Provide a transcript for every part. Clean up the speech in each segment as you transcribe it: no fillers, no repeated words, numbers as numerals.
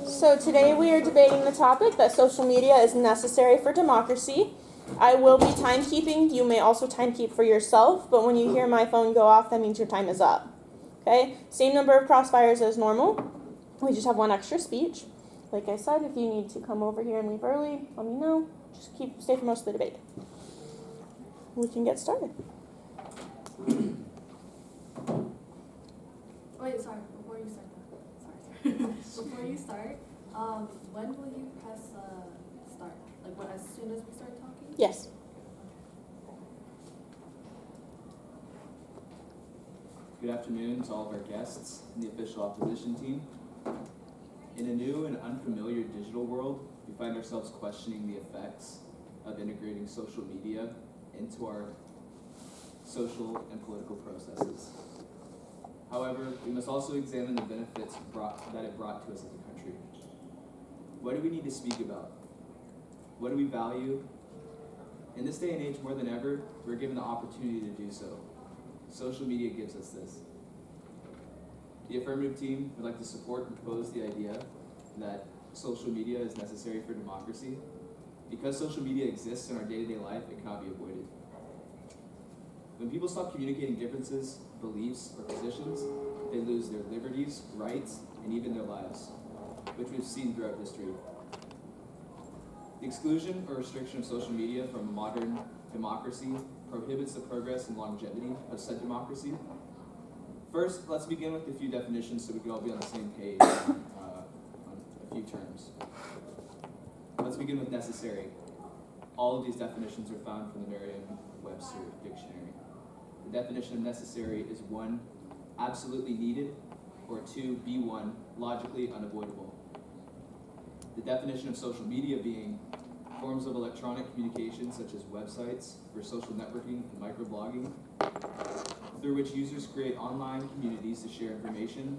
So today we are debating the topic that social media is necessary for democracy. I will be timekeeping. You may also timekeep for yourself, but when you hear my phone go off, that means your time is up. Okay? Same number of crossfires as normal. We just have one extra speech. Like I said, if you need to come over here and leave early, let me know. Just stay for most of the debate. We can get started. Wait, sorry, before you start before you start, when will you press start? Like as soon as we start talking? Yes. Good afternoon to all of our guests and the official opposition team. In a new and unfamiliar digital world, we find ourselves questioning the effects of integrating social media into our social and political processes. However, we must also examine the benefits that it brought to us as a country. What do we need to speak about? What do we value? In this day and age, more than ever, we're given the opportunity to do so. Social media gives us this. The affirmative team would like to support and propose the idea that social media is necessary for democracy. Because social media exists in our day-to-day life, it cannot be avoided. When people stop communicating differences, beliefs, or positions, they lose their liberties, rights, and even their lives, which we've seen throughout history. The exclusion or restriction of social media from a modern democracy prohibits the progress and longevity of said democracy. First, let's begin with a few definitions so we can all be on the same page on a few terms. Let's begin with necessary. All of these definitions are found from the Merriam-Webster dictionary. The definition of necessary is 1, absolutely needed, or 2, B1, logically unavoidable. The definition of social media being forms of electronic communication such as websites for social networking and microblogging, through which users create online communities to share information,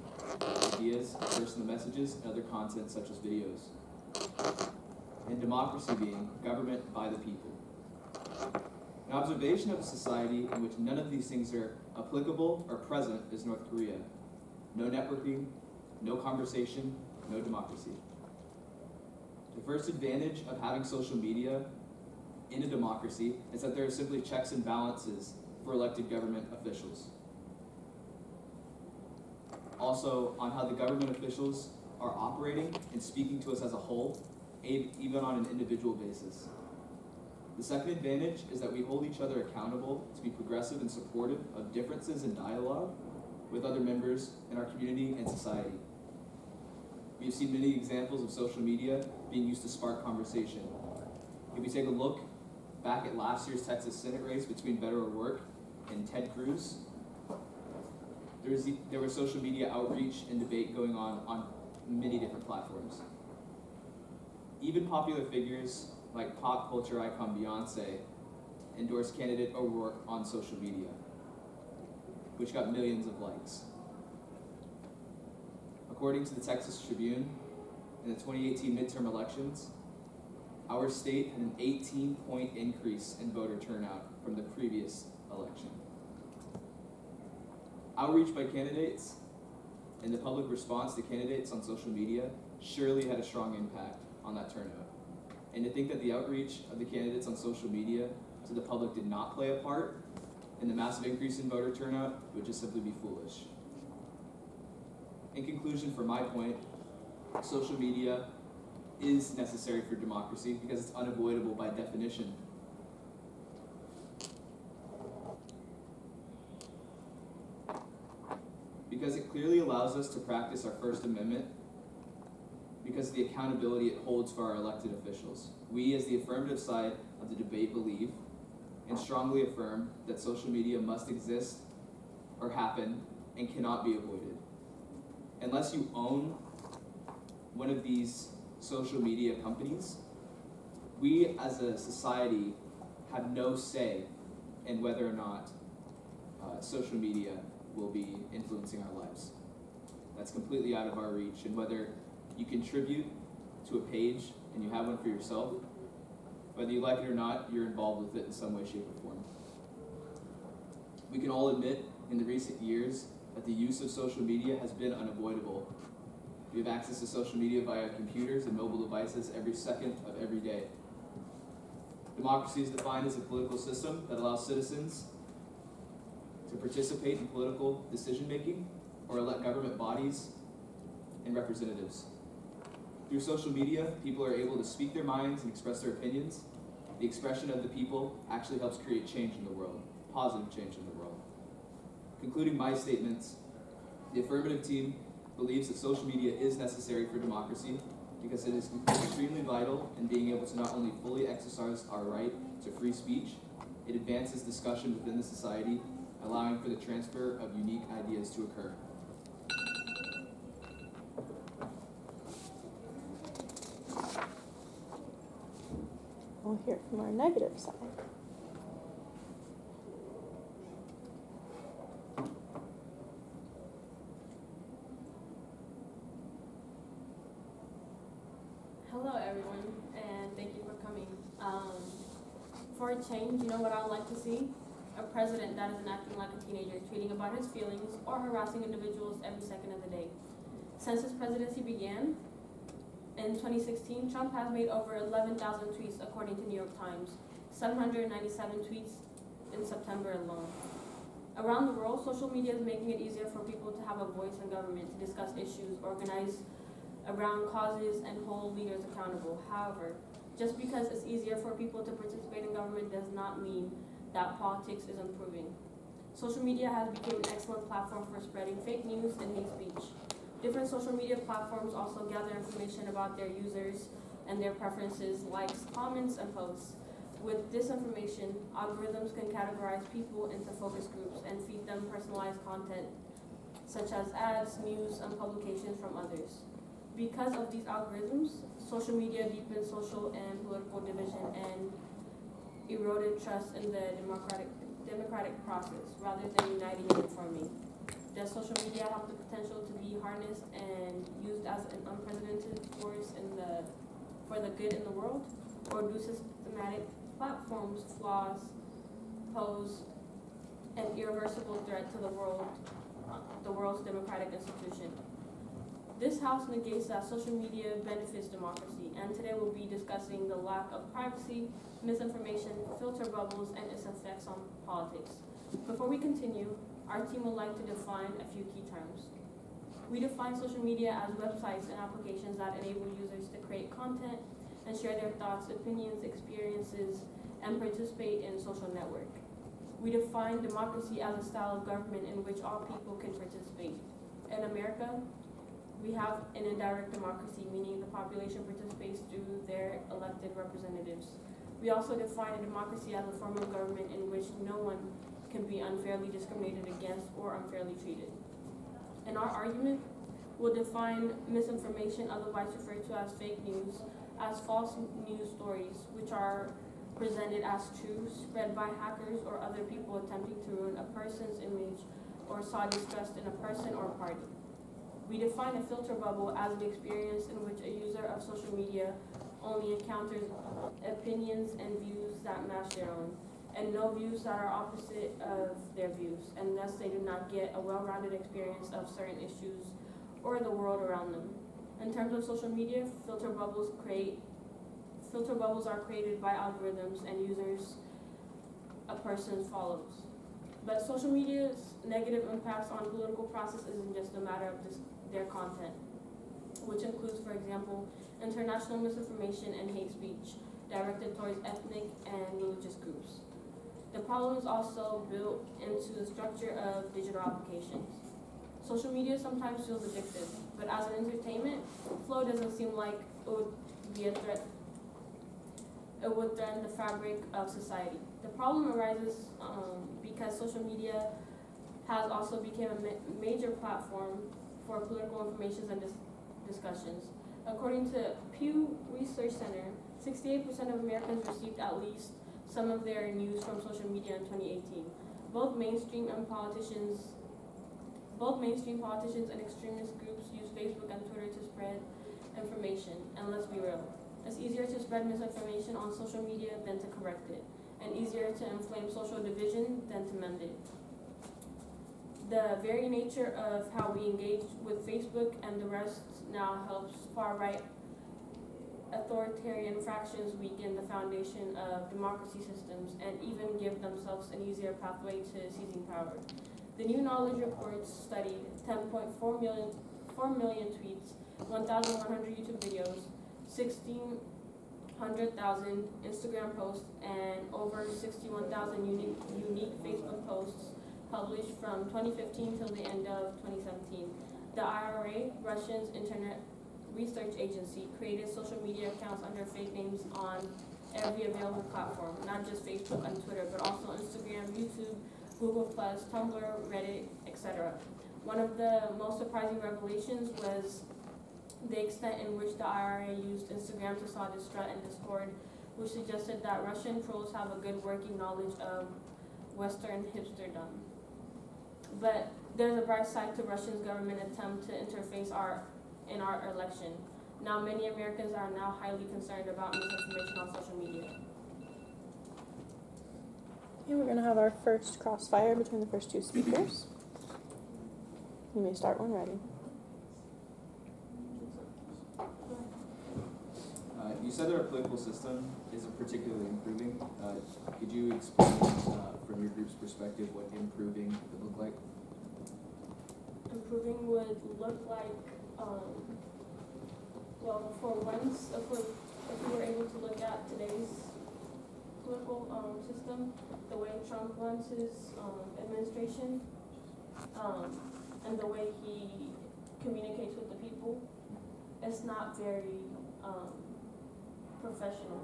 ideas, personal messages, and other content such as videos. And democracy being government by the people. An observation of a society in which none of these things are applicable or present is North Korea. No networking, no conversation, no democracy. The first advantage of having social media in a democracy is that there are simply checks and balances for elected government officials. Also, on how the government officials are operating and speaking to us as a whole, even on an individual basis. The second advantage is that we hold each other accountable to be progressive and supportive of differences in dialogue with other members in our community and society. We have seen many examples of social media being used to spark conversation. If we take a look back at last year's Texas Senate race between Beto O'Rourke and Ted Cruz, there was social media outreach and debate going on many different platforms. Even popular figures like pop culture icon Beyonce endorsed candidate O'Rourke on social media, which got millions of likes. According to the Texas Tribune, in the 2018 midterm elections, our state had an 18-point increase in voter turnout from the previous election. Outreach by candidates and the public response to candidates on social media surely had a strong impact on that turnout. And to think that the outreach of the candidates on social media to the public did not play a part in the massive increase in voter turnout would just simply be foolish. In conclusion, for my point, social media is necessary for democracy because it's unavoidable by definition. Because it clearly allows us to practice our First Amendment, because of the accountability it holds for our elected officials. We, as the affirmative side of the debate, believe and strongly affirm that social media must exist or happen and cannot be avoided. Unless you own one of these social media companies, we as a society have no say in whether or not social media will be influencing our lives. That's completely out of our reach, and whether you contribute to a page and you have one for yourself, whether you like it or not, you're involved with it in some way, shape, or form. We can all admit in the recent years that the use of social media has been unavoidable We have access to social media via computers and mobile devices every second of every day. Democracy is defined as a political system that allows citizens to participate in political decision-making or elect government bodies and representatives. Through social media, people are able to speak their minds and express their opinions. The expression of the people actually helps create change in the world, positive change in the world. Concluding my statements, the affirmative team believes that social media is necessary for democracy because it is extremely vital in being able to not only fully exercise our right to free speech, it advances discussion within the society, allowing for the transfer of unique ideas to occur. We'll hear from our negative side. Hello, everyone, and thank you for coming. For a change, you know what I would like to see? A president that isn't acting like a teenager, tweeting about his feelings or harassing individuals every second of the day. Since his presidency began in 2016, Trump has made over 11,000 tweets, according to New York Times, 797 tweets in September alone. Around the world, social media is making it easier for people to have a voice in government, to discuss issues, organize around causes, and hold leaders accountable. However, just because it's easier for people to participate in government does not mean that politics is improving. Social media has become an excellent platform for spreading fake news and hate speech. Different social media platforms also gather information about their users and their preferences, likes, comments, and posts. With this information, algorithms can categorize people into focus groups and feed them personalized content, such as ads, news, and publications from others. Because of these algorithms, social media deepens social and political division and eroded trust in the democratic process rather than uniting and informing. Does social media have the potential to be harnessed and used as an unprecedented force for the good in the world? Or do systematic platforms' flaws pose an irreversible threat to the world's democratic institution? This House negates that social media benefits democracy, and today we'll be discussing the lack of privacy, misinformation, filter bubbles, and its effects on politics. Before we continue, our team would like to define a few key terms. We define social media as websites and applications that enable users to create content and share their thoughts, opinions, experiences, and participate in a social network. We define democracy as a style of government in which all people can participate. In America, we have an indirect democracy, meaning the population participates through their elected representatives. We also define a democracy as a form of government in which no one can be unfairly discriminated against or unfairly treated. In our argument, we'll define misinformation, otherwise referred to as fake news, as false news stories, which are presented as true, spread by hackers or other people attempting to ruin a person's image or sow distrust in a person or party. We define a filter bubble as an experience in which a user of social media only encounters opinions and views that match their own, and no views that are opposite of their views, and thus they do not get a well-rounded experience of certain issues or the world around them. In terms of social media, filter bubbles are created by algorithms and users a person follows. But social media's negative impacts on political process isn't just a matter of their content, which includes, for example, international misinformation and hate speech directed towards ethnic and religious groups. The problem is also built into the structure of digital applications. Social media sometimes feels addictive, but as an entertainment, flow doesn't seem like it would be a threat. It would threaten the fabric of society. The problem arises because social media has also become a major platform for political information and discussions. According to Pew Research Center, 68% of Americans received at least some of their news from social media in 2018. Both mainstream politicians and extremist groups use Facebook and Twitter to spread information. And let's be real, it's easier to spread misinformation on social media than to correct it, and easier to inflame social division than to mend it. The very nature of how we engage with Facebook and the rest now helps far-right authoritarian fractions weaken the foundation of democracy systems and even give themselves an easier pathway to seizing power. The New Knowledge Reports studied 10.4 million tweets, 1,100 YouTube videos, 1,600,000 Instagram posts, and over 61,000 unique Facebook posts published from 2015 till the end of 2017. The IRA, Russia's internet research agency, created social media accounts under fake names on every available platform, not just Facebook and Twitter, but also Instagram, YouTube, Google+, Tumblr, Reddit, etc. One of the most surprising revelations was the extent in which the IRA used Instagram to sow distrust and discord, which suggested that Russian trolls have a good working knowledge of Western hipsterdom. But there's a bright side to Russia's government attempt to interface in our election. Now many Americans are now highly concerned about misinformation on social media. Okay, we're going to have our first crossfire between the first two speakers. You may start when ready. You said that our political system isn't particularly improving. Could you explain from your group's perspective what improving would look like? Improving would look like, well, for once, if we were able to look at today's political system, the way Trump runs his administration, and the way he communicates with the people, it's not very professional.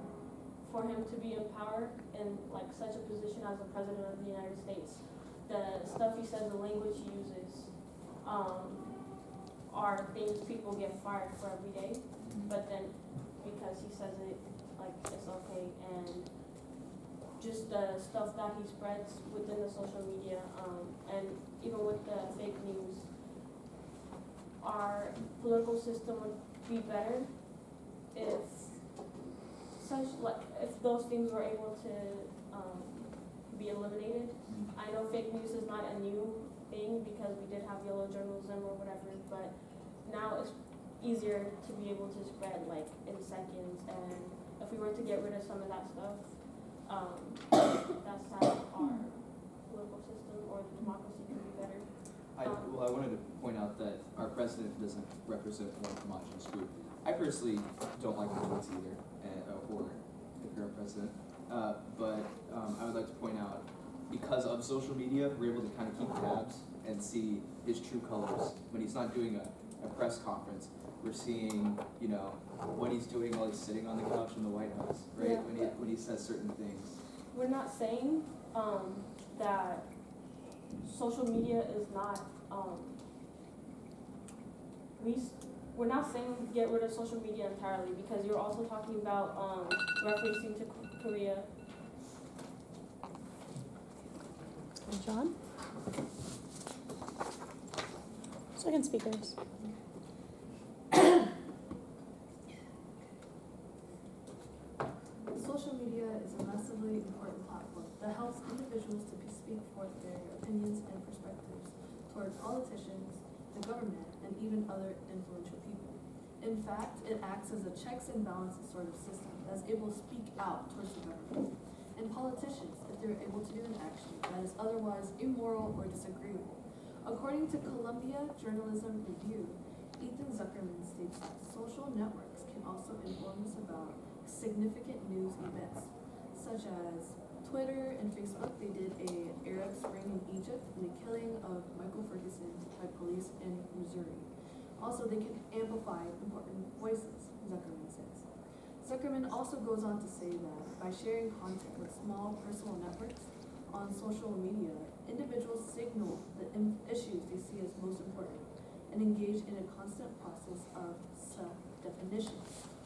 For him to be in power in like such a position as the president of the United States, the stuff he says, the language he uses, are things people get fired for every day. But then because he says it like it's okay, and just the stuff that he spreads within the social media, and even with the fake news, our political system would be better if if those things were able to be eliminated. I know fake news is not a new thing because we did have yellow journalism or whatever, but now it's easier to be able to spread like in seconds, and if we were to get rid of some of that stuff, that's how our political system or the democracy can be better. I wanted to point out that our president doesn't represent one homogenous group. I personally don't like Democrats either, or the current president. But I would like to point out, because of social media, we're able to kind of keep tabs and see his true colors. When he's not doing a press conference, we're seeing, what he's doing while he's sitting on the couch in the White House, right? Yeah. When he says certain things. We're not saying that social media is not we're not saying get rid of social media entirely, because you're also talking about referencing to Korea. John? Second speakers. Social media is a massively important platform that helps individuals to speak forth their opinions and perspectives toward politicians, the government, and even other influential people. In fact, it acts as a checks and balances sort of system that's able to speak out towards the government. And politicians, if they're able to do an action that is otherwise immoral or disagreeable. According to Columbia Journalism Review, Ethan Zuckerman states that social networks can also inform us about significant news events, such as Twitter and Facebook. They did an Arab Spring in Egypt and the killing of Michael Ferguson by police in Missouri. Also, they can amplify important voices, Zuckerman says. Zuckerman also goes on to say that by sharing content with small personal networks on social media, individuals signal the issues they see as most important and engage in a constant process of self-definition,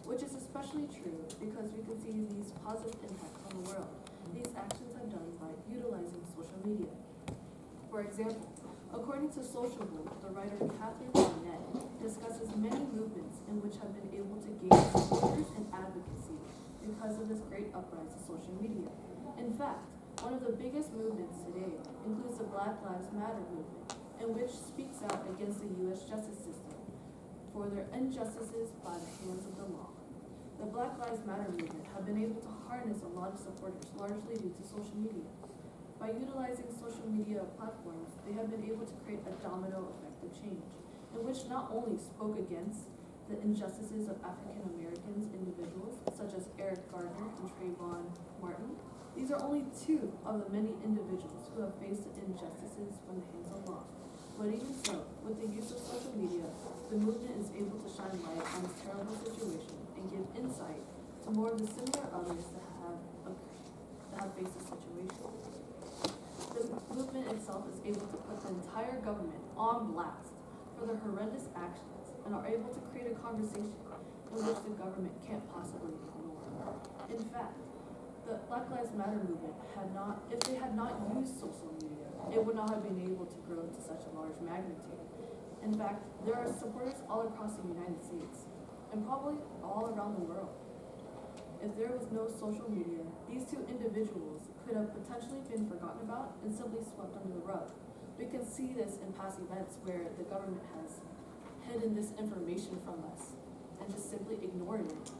which is especially true because we can see these positive impacts on the world these actions are done by utilizing social media. For example, according to Social Boom, the writer Catherine Barnett discusses many movements in which have been able to gain supporters and advocacy because of this great uprise of social media. In fact, one of the biggest movements today includes the Black Lives Matter movement, and which speaks out against the U.S. justice system for their injustices by the hands of the law. The Black Lives Matter movement have been able to harness a lot of supporters, largely due to social media. By utilizing social media platforms, they have been able to create a domino effect of change, in which not only spoke against the injustices of African Americans individuals, such as Eric Gardner and Trayvon Martin. These are only two of the many individuals who have faced the injustices from the hands of law. But even so, with the use of social media, the movement is able to shine light on this terrible situation and give insight to more of the similar others that have faced the situation. The movement itself is able to put the entire government on blast for their horrendous actions and are able to create a conversation in which the government can't possibly ignore. In fact, the Black Lives Matter movement if they had not used social media, it would not have been able to grow to such a large magnitude. In fact, there are supporters all across the United States, and probably all around the world. If there was no social media, these two individuals could have potentially been forgotten about and simply swept under the rug. We can see this in past events where the government has hidden this information from us and just simply ignored it.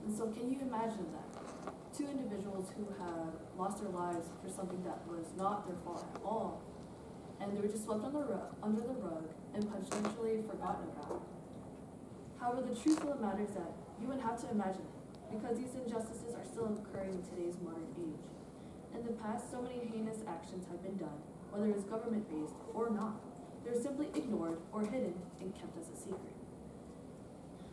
And so can you imagine that? Two individuals who have lost their lives for something that was not their fault at all, and they were just swept under the rug and potentially forgotten about. However, the truth of the matter is that you would have to imagine it, because these injustices are still occurring in today's modern age. In the past, so many heinous actions have been done, whether it's government-based or not. They're simply ignored or hidden and kept as a secret.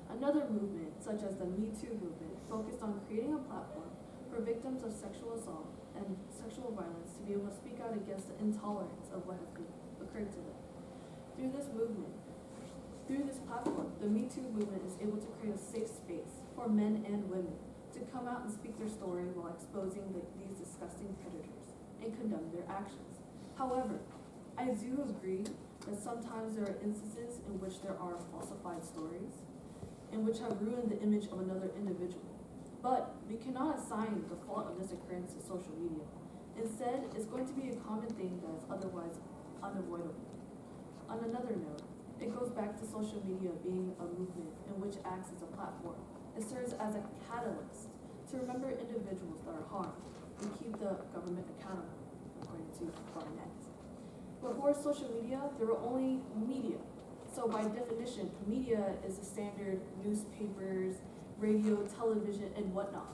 Another movement, such as the Me Too movement, focused on creating a platform for victims of sexual assault and sexual violence to be able to speak out against the intolerance of what has occurred to them. Through this platform, the Me Too movement is able to create a safe space for men and women to come out and speak their story while exposing these disgusting predators and condemn their actions. However, I do agree that sometimes there are instances in which there are falsified stories in which have ruined the image of another individual. But we cannot assign the fault of this occurrence to social media. Instead, it's going to be a common thing that is otherwise unavoidable. On another note, it goes back to social media being a movement in which acts as a platform. It serves as a catalyst to remember individuals that are harmed and keep the government accountable, according to Barnett. Before social media, there were only media. So by definition, media is the standard newspapers, radio, television, and whatnot.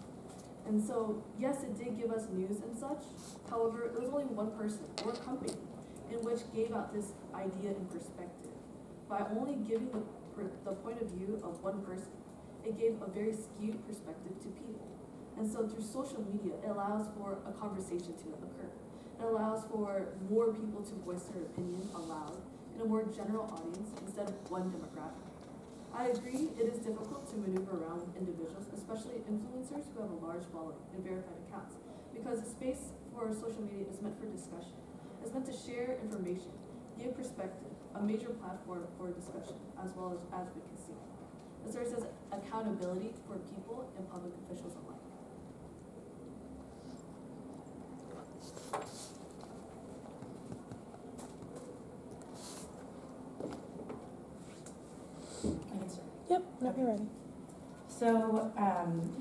And so, yes, it did give us news and such. However, it was only one person or company in which gave out this idea and perspective. By only giving the point of view of one person, it gave a very skewed perspective to people. And so through social media, it allows for a conversation to occur. It allows for more people to voice their opinion aloud in a more general audience instead of one demographic. I agree it is difficult to maneuver around individuals, especially influencers who have a large following and verified accounts, because the space for social media is meant for discussion. It's meant to share information, give perspective, a major platform for discussion, as well as advocacy. It serves as accountability for people and public officials alike. Yep, no, you're ready. So,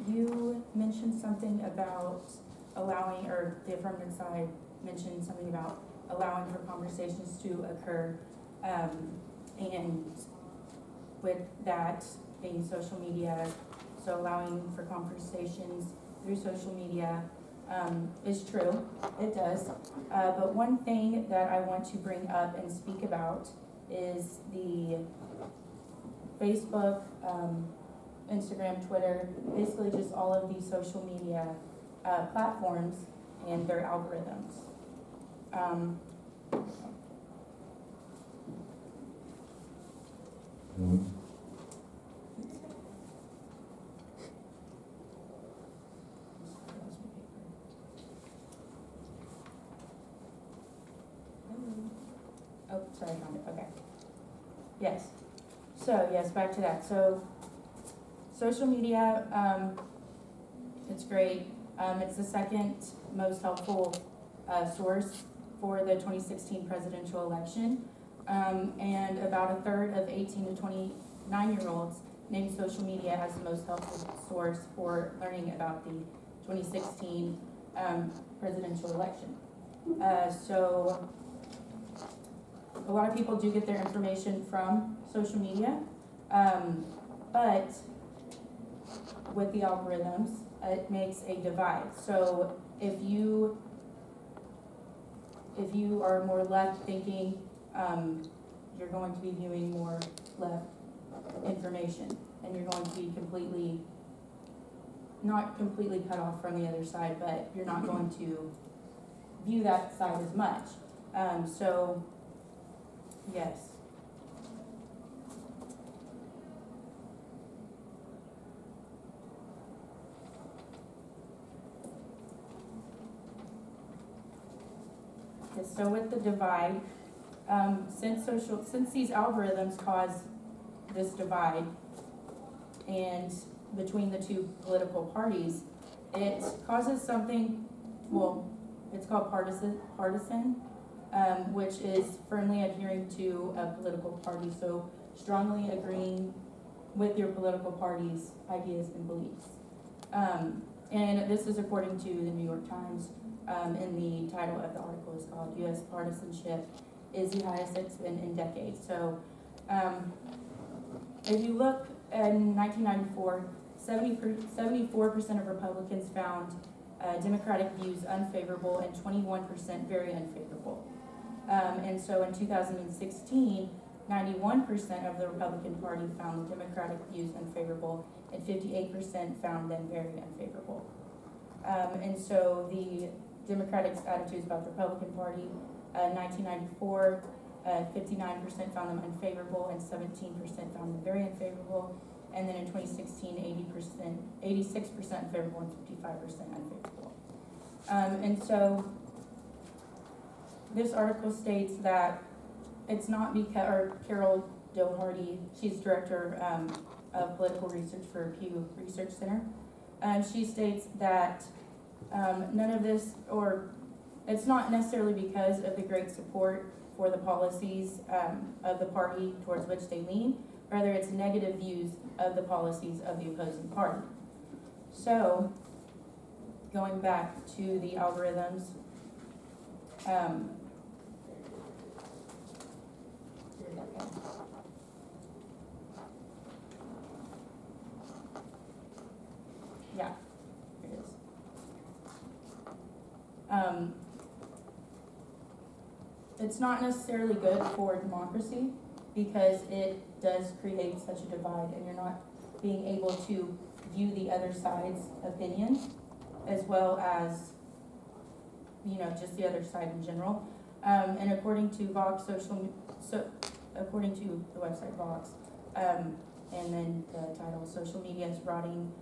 you mentioned something about allowing, or the affirmative side mentioned something about allowing for conversations to occur, and with that being social media, so allowing for conversations through social media is true, it does. But one thing that I want to bring up and speak about is the Facebook, Instagram, Twitter, basically just all of these social media platforms and their algorithms. Oh, sorry, I found it, okay. Yes. So, yes, back to that. So, social media, it's great. It's the second most helpful source for the 2016 presidential election, and about a third of 18 to 29-year-olds named social media as the most helpful source for learning about the 2016 presidential election. So a lot of people do get their information from social media, but with the algorithms, it makes a divide. So if you are more left thinking, you're going to be viewing more left information, and you're going to be not completely cut off from the other side, but you're not going to view that side as much. So, yes. Okay, so with the divide, since these algorithms cause this divide and between the two political parties, it causes something, well, it's called partisan, which is firmly adhering to a political party, so strongly agreeing with your political party's ideas and beliefs. And this is according to the New York Times, and the title of the article is called U.S. Partisanship is the highest it's been in decades. So if you look in 1994, 74% of Republicans found Democratic views unfavorable and 21% very unfavorable. And so in 2016, 91% of the Republican Party found the Democratic views unfavorable and 58% found them very unfavorable. And so the Democrats' attitudes about the Republican Party, 1994, 59% found them unfavorable and 17% found them very unfavorable. And then in 2016, 86% unfavorable and 55% unfavorable. And so this article states that it's not because, or Carol Doherty, she's director of political research for Pew Research Center. She states that none of this, or it's not necessarily because of the great support for the policies of the party towards which they lean, rather it's negative views of the policies of the opposing party. So, going back to the algorithms, yeah, here it is. It's not necessarily good for democracy because it does create such a divide, and you're not being able to view the other side's opinion as well as, just the other side in general. And according to Vox according to the website Vox, and then the title, Social Media is Rotting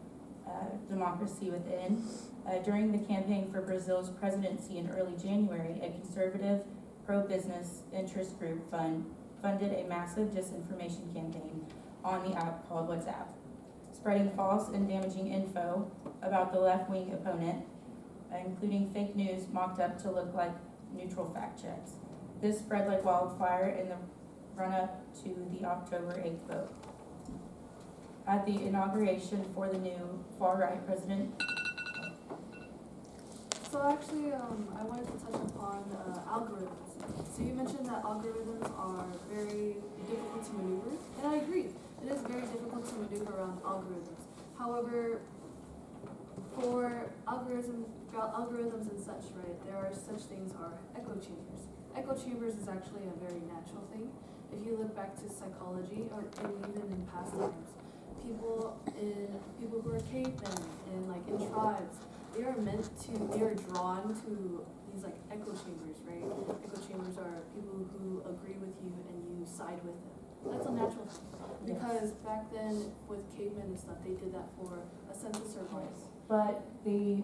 Democracy Within. During the campaign for Brazil's presidency in early January, a conservative pro-business interest group funded a massive disinformation campaign on the app called WhatsApp, spreading false and damaging info about the left-wing opponent, including fake news mocked up to look like neutral fact checks. This spread like wildfire in the run-up to the October 8th vote. At the inauguration for the new far-right president. So actually, I wanted to touch upon algorithms. So you mentioned that algorithms are very difficult to maneuver, and I agree. It is very difficult to maneuver around algorithms. However, for algorithms and such, right, there are such things are echo chambers. Echo chambers is actually a very natural thing. If you look back to psychology, or even in past times, people who are cavemen and in tribes, they are drawn to these echo chambers, right? Echo chambers are people who agree with you and you side with them. That's a natural thing. Because back then with cavemen and stuff, they did that for a sense of survival. But the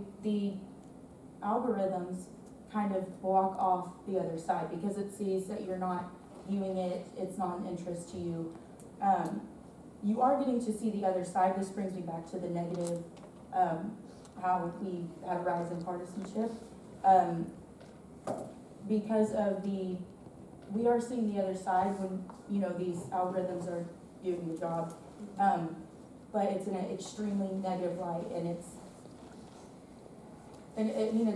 algorithms kind of block off the other side because it sees that you're not viewing it, it's not an interest to you. You are getting to see the other side. This brings me back to the negative, how we had a rise in partisanship. because of we are seeing the other side when, you know, these algorithms are doing the job. But it's in an extremely negative light, and it's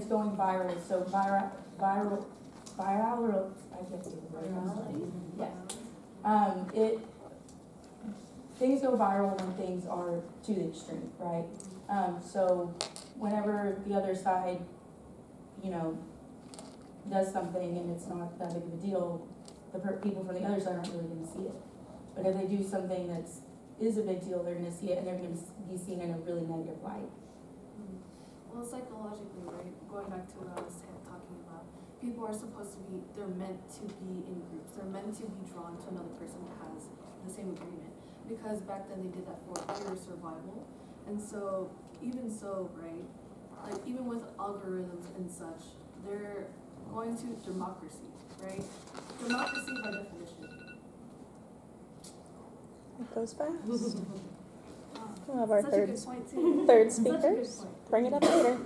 going viral, so viral, I can't say the word. Yes. Things go viral when things are to the extreme, right? So whenever the other side, you know, does something and it's not that big of a deal, people from the other side aren't really gonna see it. But if they do something is a big deal, they're gonna see it, and they're gonna be seen in a really negative light. Well, psychologically, right, going back to what I was talking about, people are supposed to be, they're meant to be in groups. They're meant to be drawn to another person that has the same agreement. Because back then they did that for pure survival. And so, right, like even with algorithms and such, they're going to democracy, right? Democracy by definition. It goes fast. Wow. We'll have our Such a good point too. third Such a good speakers. point. Bring it up later.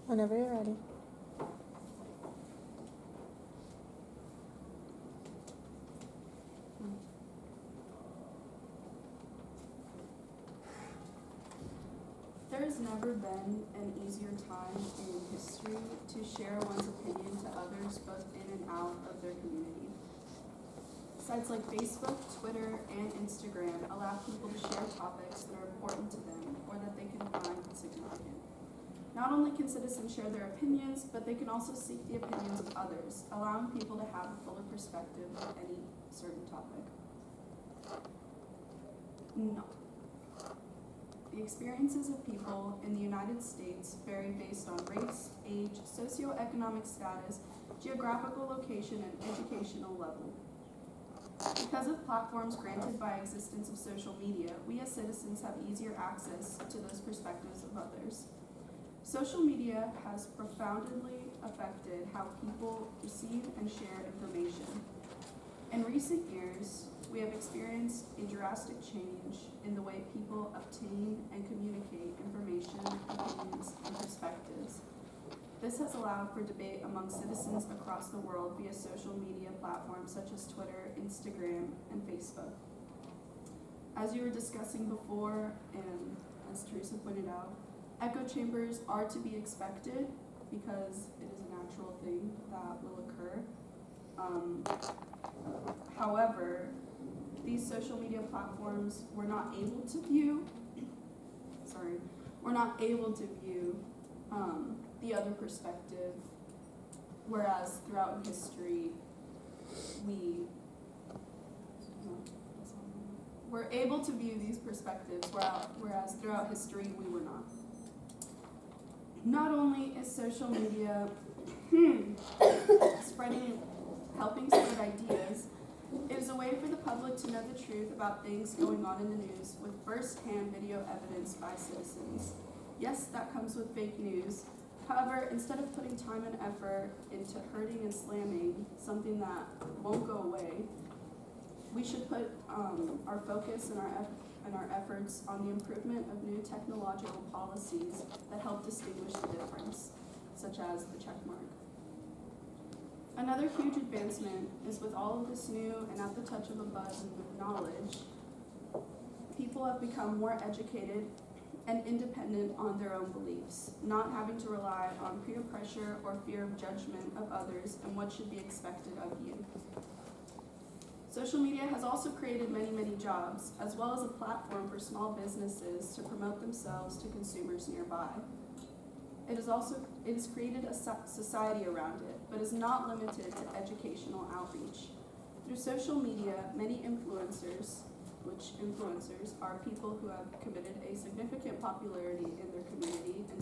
Whenever you're ready. There's never been an easier time in history to share one's opinion to others both in and out of their community. Sites like Facebook, Twitter, and Instagram allow people to share topics that are important to them or that they can find significant. Not only can citizens share their opinions, but they can also seek the opinions of others, allowing people to have a fuller perspective of any certain topic. No. The experiences of people in the United States vary based on race, age, socioeconomic status, geographical location, and educational level. Because of platforms granted by existence of social media, we as citizens have easier access to those perspectives of others. Social media has profoundly affected how people receive and share information. In recent years, we have experienced a drastic change in the way people obtain and communicate information, opinions, and perspectives. This has allowed for debate among citizens across the world via social media platforms such as Twitter, Instagram, and Facebook. As you were discussing before, and as Teresa pointed out, echo chambers are to be expected because it is a natural thing that will occur. However, these social media platforms were not able to view the other perspective, whereas throughout history we were able to view these perspectives, whereas throughout history we were not. Not only is social media helping spread ideas, it is a way for the public to know the truth about things going on in the news with first-hand video evidence by citizens. Yes, that comes with fake news. However, instead of putting time and effort into hurting and slamming something that won't go away, we should put our focus and our efforts on the improvement of new technological policies that help distinguish the difference, such as the check mark. Another huge advancement is with all of this new and at the touch of a button knowledge, people have become more educated and independent on their own beliefs, not having to rely on peer pressure or fear of judgment of others and what should be expected of you. Social media has also created many, many jobs, as well as a platform for small businesses to promote themselves to consumers nearby. It has created a society around it, but is not limited to educational outreach. Through social media, many influencers are people who have committed a significant popularity in their community and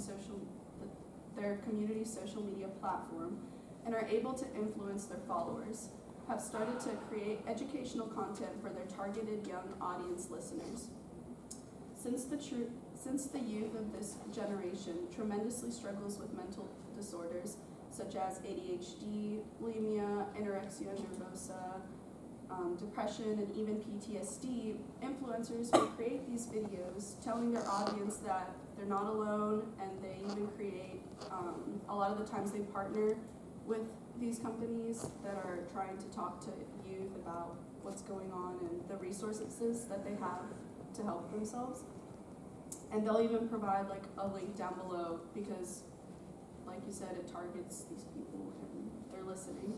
their community social media platform and are able to influence their followers, have started to create educational content for their targeted young audience listeners. Since the youth of this generation tremendously struggles with mental disorders such as ADHD, bulimia, anorexia nervosa, depression, and even PTSD, influencers will create these videos telling their audience that they're not alone, and they even create, a lot of the times they partner with these companies that are trying to talk to youth about what's going on and the resources that they have to help themselves. And they'll even provide like a link down below because, like you said, it targets these people and they're listening.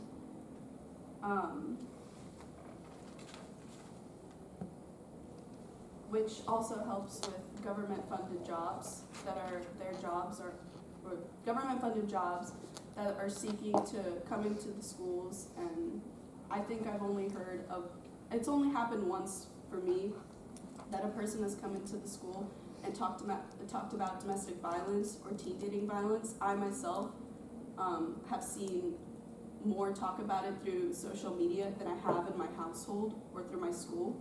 Which also helps with government-funded jobs that are, their jobs are, or government-funded jobs that are seeking to come into the schools. And I think I've only heard of, it's only happened once for me, that a person has come into the school and talked about domestic violence or teen dating violence. I myself have seen more talk about it through social media than I have in my household or through my school,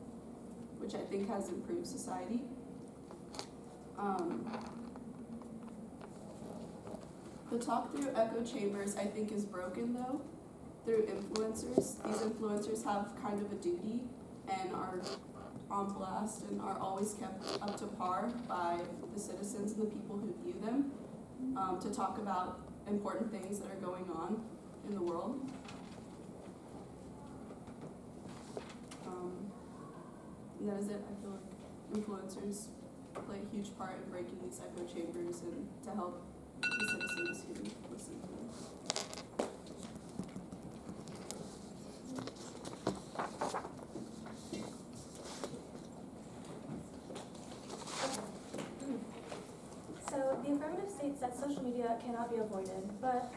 which I think has improved society. The talk through echo chambers I think is broken though, through influencers. These influencers have kind of a duty and are on blast and are always kept up to par by the citizens and the people who view them, to talk about important things that are going on in the world. And that is it. I feel like influencers play a huge part in breaking these echo chambers and to help the citizens who listen to them. So the affirmative states that social media cannot be avoided, but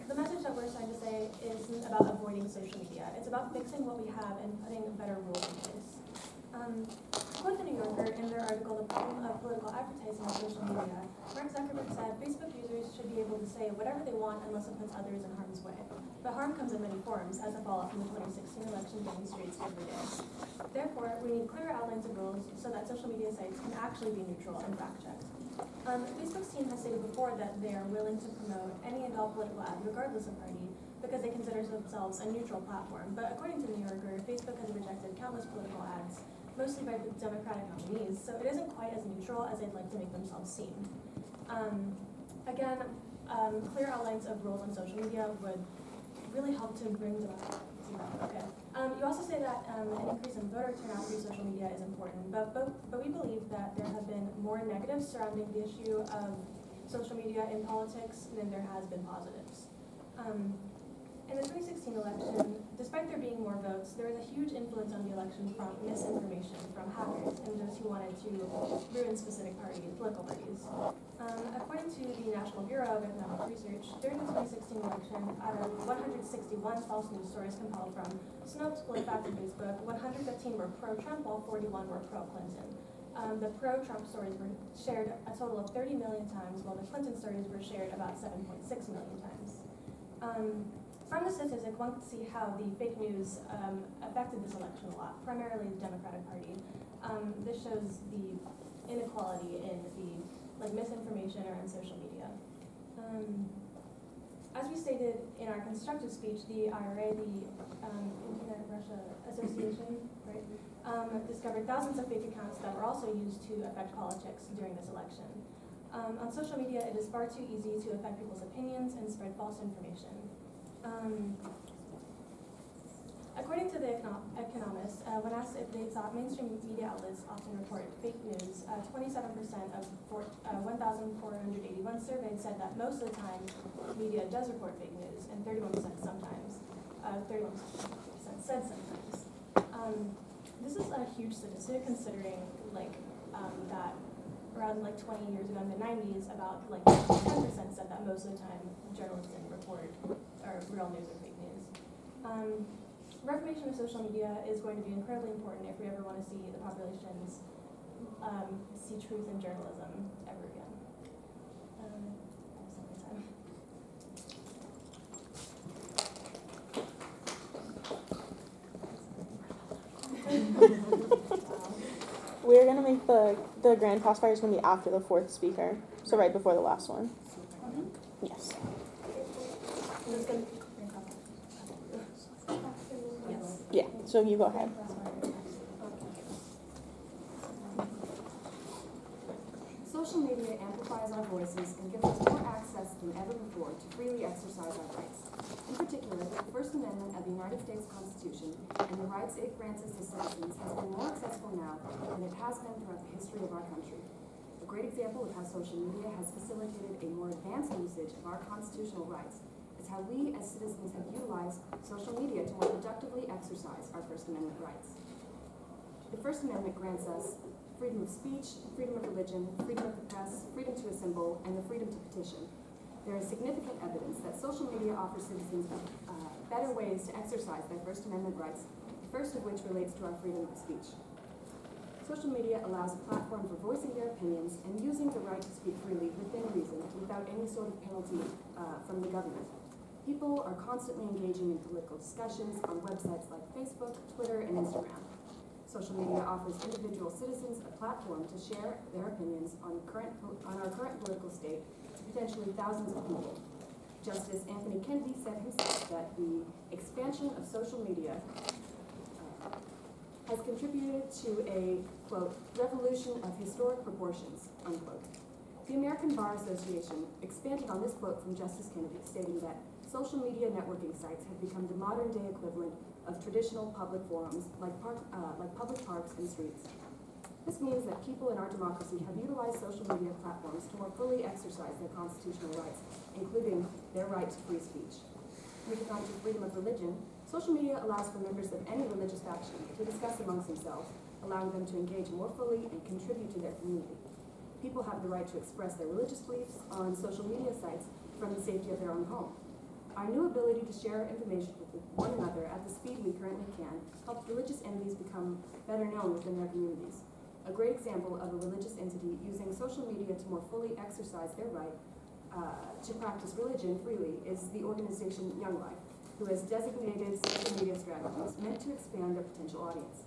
the message that we're trying to say isn't about avoiding social media. It's about fixing what we have and putting better rules in place. Quote the New Yorker in their article, The Problem of Political Advertising on Social Media, Mark Zuckerberg said Facebook users should be able to say whatever they want unless it puts others in harm's way. But harm comes in many forms, as the fallout from the 2016 election demonstrates every day. Therefore, we need clear outlines of rules so that social media sites can actually be neutral and fact-checked. Facebook's team has stated before that they are willing to promote any and all political ads, regardless of party, because they consider themselves a neutral platform. But according to the New Yorker, Facebook has rejected countless political ads, mostly by the Democratic nominees, so it isn't quite as neutral as they'd like to make themselves seem. Clear outlines of rules on social media would really help to bring democracy back. Okay. You also say that an increase in voter turnout through social media is important, but we believe that there have been more negatives surrounding the issue of social media in politics than there has been positives. In the 2016 election, despite there being more votes, there was a huge influence on the election from misinformation from hackers and those who wanted to ruin specific political parties. According to the National Bureau of Economic Research, during the 2016 election, out of 161 false news stories compiled from Snopes, PolitiFact, and Facebook, 115 were pro-Trump, while 41 were pro-Clinton. The pro-Trump stories were shared a total of 30 million times, while the Clinton stories were shared about 7.6 million times. From the statistic, one can see how the fake news affected this election a lot, primarily the Democratic Party. This shows the inequality in the misinformation around social media. As we stated in our constructive speech, the IRA, the Internet Russia Association, right, discovered thousands of fake accounts that were also used to affect politics during this election. On social media, it is far too easy to affect people's opinions and spread false information. According to the economists, when asked if they thought mainstream media outlets often report fake news, 27% of 1,481 surveyed said that most of the time media does report fake news, and 31% sometimes. 31% said sometimes. This is a huge statistic considering that around 20 years ago in the 90s, about 10% said that most of the time journalists didn't report or real news or fake news. Reformation of social media is going to be incredibly important if we ever want to see the populations see truth in journalism ever again. That's my time. We're gonna make the grand crossfire is gonna be after the fourth speaker, so right before the last one. Yes. I'm just gonna- Yes. Yeah. So you go ahead. Social media amplifies our voices and gives us more access than ever before to freely exercise our rights. In particular, the First Amendment of the United States Constitution and the rights it grants us as citizens has been more accessible now than it has been throughout the history of our country. A great example of how social media has facilitated a more advanced usage of our constitutional rights is how we as citizens have utilized social media to more productively exercise our First Amendment rights. The First Amendment grants us freedom of speech, freedom of religion, freedom of the press, freedom to assemble, and the freedom to petition. There is significant evidence that social media offers citizens better ways to exercise their First Amendment rights, the first of which relates to our freedom of speech. Social media allows a platform for voicing their opinions and using the right to speak freely within reason without any sort of penalty from the government. People are constantly engaging in political discussions on websites like Facebook, Twitter, and Instagram. Social media offers individual citizens a platform to share their opinions on our current political state to potentially thousands of people. Justice Anthony Kennedy said himself that the expansion of social media has contributed to a, quote, revolution of historic proportions, unquote. The American Bar Association expanded on this quote from Justice Kennedy, stating that social media networking sites have become the modern-day equivalent of traditional public forums like public parks and streets. This means that people in our democracy have utilized social media platforms to more fully exercise their constitutional rights, including their right to free speech. Moving on to freedom of religion, social media allows for members of any religious faction to discuss amongst themselves, allowing them to engage more fully and contribute to their community. People have the right to express their religious beliefs on social media sites from the safety of their own home. Our new ability to share information with one another at the speed we currently can helps religious entities become better known within their communities. A great example of a religious entity using social media to more fully exercise their right to practice religion freely is the organization Young Life, who has designated social media strategies meant to expand their potential audience.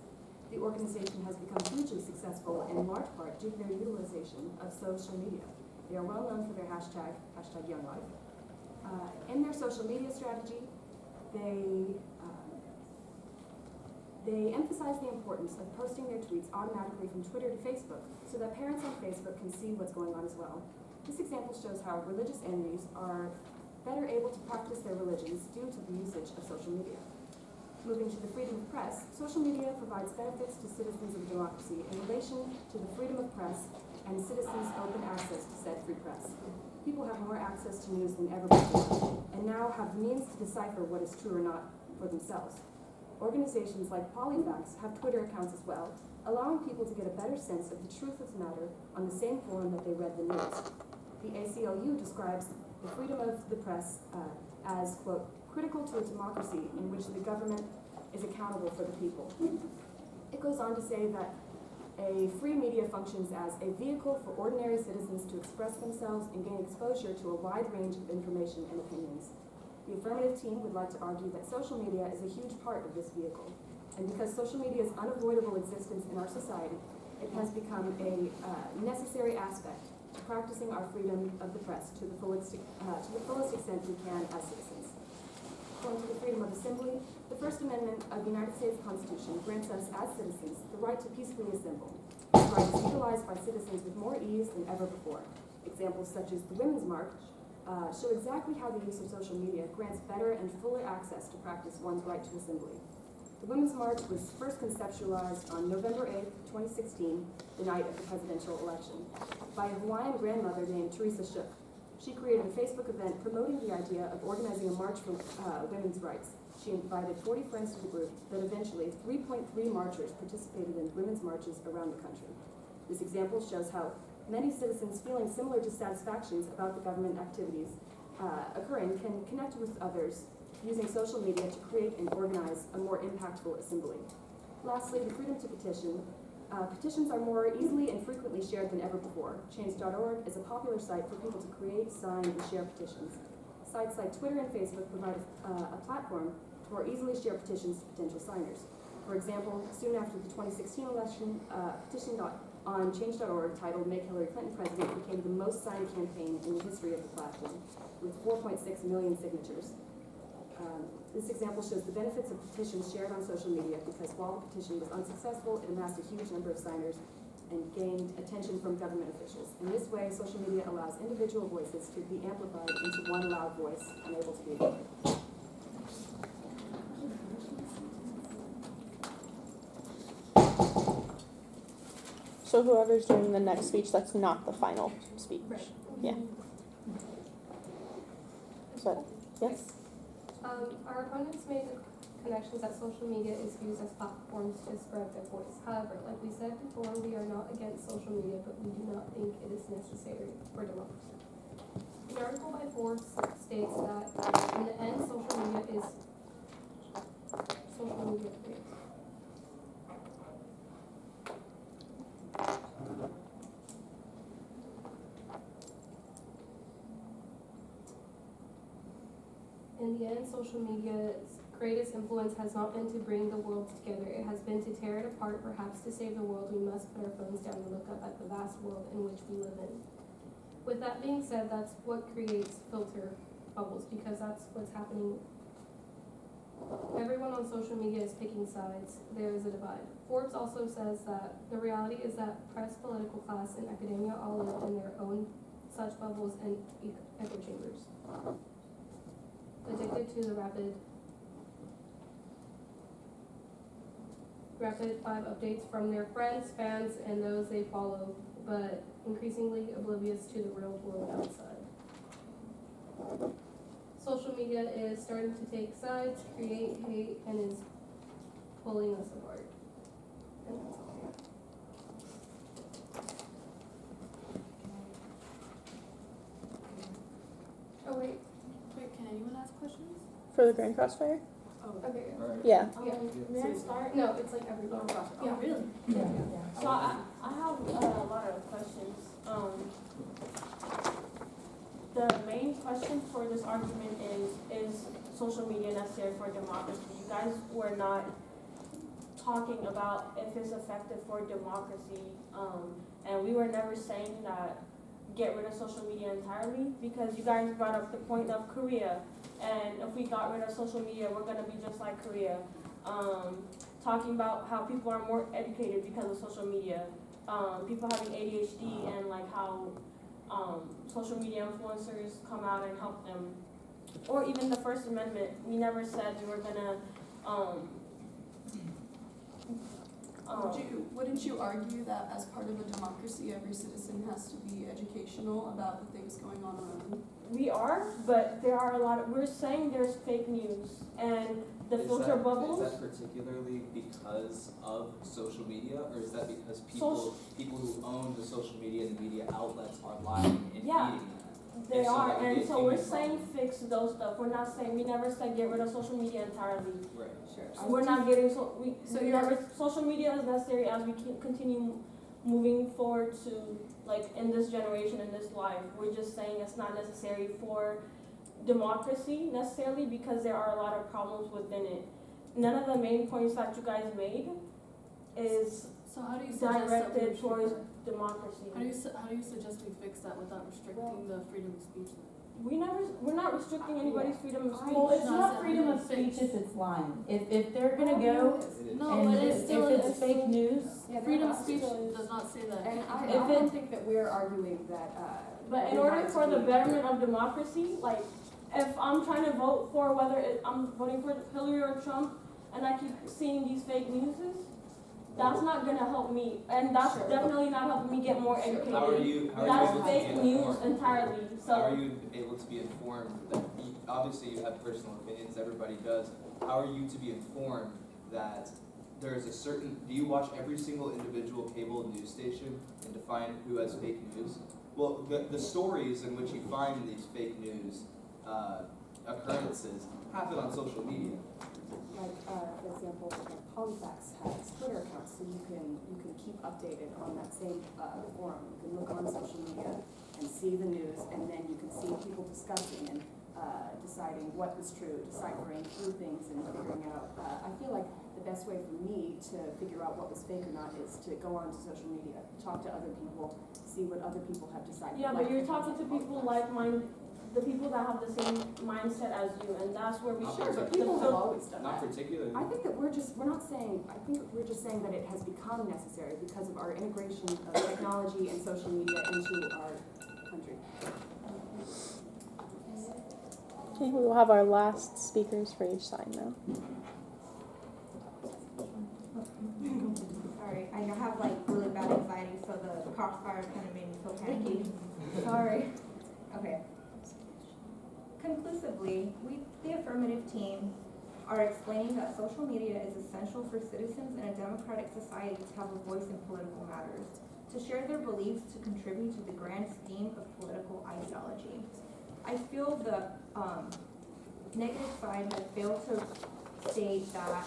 The organization has become hugely successful in large part due to their utilization of social media. They are well known for their hashtag Young Life. In their social media strategy, they emphasize the importance of posting their tweets automatically from Twitter to Facebook so that parents on Facebook can see what's going on as well. This example shows how religious entities are better able to practice their religions due to the usage of social media. Moving to the freedom of press, social media provides benefits to citizens of democracy in relation to the freedom of press and citizens' open access to said free press. People have more access to news than ever before, and now have the means to decipher what is true or not for themselves. Organizations like Polyfacts have Twitter accounts as well, allowing people to get a better sense of the truth of the matter on the same forum that they read the news. The ACLU describes the freedom of the press as, quote, critical to a democracy in which the government is accountable for the people. It goes on to say that a free media functions as a vehicle for ordinary citizens to express themselves and gain exposure to a wide range of information and opinions. The affirmative team would like to argue that social media is a huge part of this vehicle. And because social media's unavoidable existence in our society, it has become a necessary aspect to practicing our freedom of the press to the fullest extent we can as citizens. Going to the freedom of assembly, the First Amendment of the United States Constitution grants us as citizens the right to peacefully assemble. This right is utilized by citizens with more ease than ever before. Examples such as the Women's March show exactly how the use of social media grants better and fuller access to practice one's right to assembly. The Women's March was first conceptualized on November 8, 2016, the night of the presidential election, by a Hawaiian grandmother named Teresa Shook. She created a Facebook event promoting the idea of organizing a march for women's rights. She invited 40 friends to the group, that eventually 3.3 marchers participated in women's marches around the country. This example shows how many citizens feeling similar dissatisfactions about the government activities occurring can connect with others using social media to create and organize a more impactful assembly. Lastly, the freedom to petition. Petitions are more easily and frequently shared than ever before. Change.org is a popular site for people to create, sign, and share petitions. Sites like Twitter and Facebook provide a platform to more easily share petitions to potential signers. For example, soon after the 2016 election, a petition on Change.org titled Make Hillary Clinton President became the most signed campaign in the history of the platform, with 4.6 million signatures. This example shows the benefits of petitions shared on social media because while the petition was unsuccessful, it amassed a huge number of signers and gained attention from government officials. In this way, social media allows individual voices to be amplified into one loud voice unable to be ignored. So whoever's doing the next speech, that's not the final speech. Right. Yeah. So, yes? Our opponents made the connections that social media is used as platforms to spread their voice. However, like we said before, we are not against social media, but we do not think it is necessary for democracy. The article by Forbes states that in the end, social media is free. In the end, social media's greatest influence has not been to bring the world together. It has been to tear it apart. Perhaps to save the world, we must put our phones down and look up at the vast world in which we live in. With that being said, that's what creates filter bubbles, because that's what's happening. Everyone on social media is picking sides. There is a divide. Forbes also says that the reality is that press, political class, and academia all live in their own such bubbles and echo chambers. Addicted to the rapid 5 updates from their friends, fans, and those they follow, but increasingly oblivious to the real world outside. Social media is starting to take sides, create hate, and is pulling us apart. And that's all. Oh wait, Can anyone ask questions? For the Grand Crossfire? okay. Alright. Yeah. May I start? No, it's like everyone. Oh, really? Yeah. So I have a lot of questions. The main question for this argument is social media necessary for democracy? You guys were not talking about if it's effective for democracy, and we were never saying that get rid of social media entirely, because you guys brought up the point of Korea, and if we got rid of social media, we're gonna be just like Korea. Talking about how people are more educated because of social media, people having ADHD, and like how social media influencers come out and help them, or even the First Amendment. We never said we were gonna. Wouldn't you argue that as part of a democracy, every citizen has to be educational about the things going on around them? We are, but there are a lot of. We're saying there's fake news and the filter bubbles. Is that particularly because of social media, or is that because people who own the social media and the media outlets are lying and Yeah. feeding that? They And so are, that would be and a so we're human saying problem. fix those stuff. We're not saying, we never said get rid of social media entirely. Right. We're not getting, we you're- never, social media is necessary as we continue moving forward to, like, in this generation, in this life. We're just saying it's not necessary for democracy necessarily, because there are a lot of problems within it. None of the main points that you guys made is So how do you suggest that we directed towards restrict that? democracy. How do you suggest we fix that without restricting the freedom of speech then? We're not restricting anybody's freedom of speech. Well, it's No, not it's freedom of not speech fixed. if it's lying. If they're gonna go No, and but it's still, if it's fake news, Yeah, freedom of that speech also is- does not say that. And I If don't it- think that we're arguing that, But in we order want it for to the be- betterment of democracy, like, if I'm trying to vote for I'm voting for Hillary or Trump, and I keep seeing these fake newses, that's not gonna help me, and that's definitely not helping me get more educated. How are you That's able to fake be news informed? entirely, How are so, you able to be informed that, obviously you have personal opinions, everybody does. How are you to be informed that there is a certain, do you watch every single individual cable news station and define who has fake news? Well, the stories in which you find these fake news occurrences happen on social media. Like, for example, like Polyfax has Twitter accounts, so you can keep updated on that same forum. You can look on social media and see the news, and then you can see people discussing and deciding what was true, deciphering through things and figuring out. I feel like the best way for me to figure out what was fake or not is to go onto social media, talk to other people, see what other people have decided. yeah, but you're talking to people like-minded the people that have the same mindset as you, and that's where we Not should. Sure, but particularly. people have always done Not that. particularly. I think that we're not saying, I think we're just saying that it has become necessary because of our integration of technology and social media into our country. Okay, we will have our last speakers for each side now. Sorry, I have like really bad anxiety, so the crossfire kind of made me feel panicky. Sorry. Okay. Conclusively, we, the affirmative team, are explaining that social media is essential for citizens in a democratic society to have a voice in political matters, to share their beliefs, to contribute to the grand scheme of political ideology. I feel the negative side has failed to state that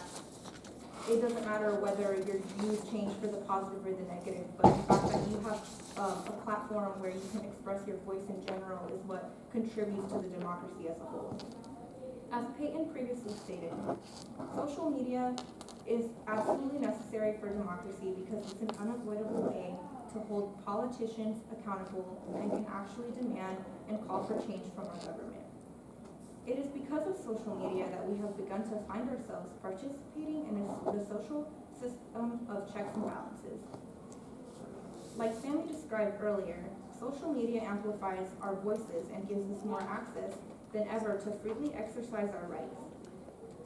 it doesn't matter whether your views change for the positive or the negative, but the fact that you have a platform where you can express your voice in general is what contributes to the democracy as a whole. As Peyton previously stated, social media is absolutely necessary for democracy because it's an unavoidable way to hold politicians accountable and can actually demand and call for change from our government. It is because of social media that we have begun to find ourselves participating in the social system of checks and balances. Like Sammy described earlier, social media amplifies our voices and gives us more access than ever to freely exercise our rights.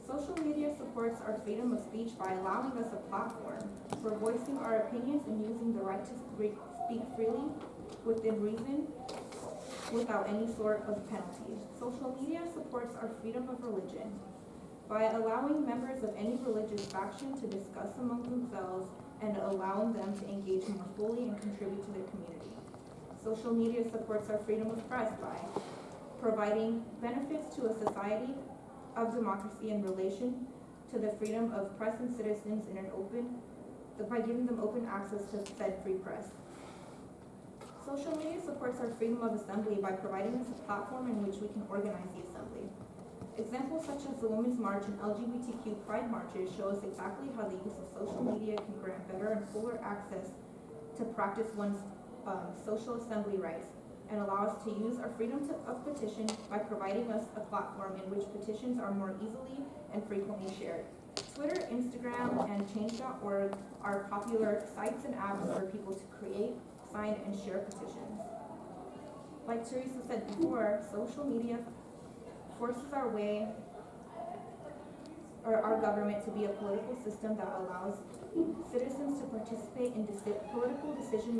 Social media supports our freedom of speech by allowing us a platform for voicing our opinions and using the right to speak freely within reason without any sort of penalty. Social media supports our freedom of religion by allowing members of any religious faction to discuss among themselves and allowing them to engage more fully and contribute to their community. Social media supports our freedom of press by providing benefits to a society of democracy in relation to the freedom of press and citizens in an open, by giving them open access to said free press. Social media supports our freedom of assembly by providing us a platform in which we can organize the assembly. Examples such as the Women's March and LGBTQ Pride marches show us exactly how the use of social media can grant better and fuller access to practice one's social assembly rights and allow us to use our freedom of petition by providing us a platform in which petitions are more easily and frequently shared. Twitter, Instagram, and Change.org are popular sites and apps for people to create, sign, and share petitions. Like Teresa said before, social media forces our government to be a political system that allows citizens to participate in political decision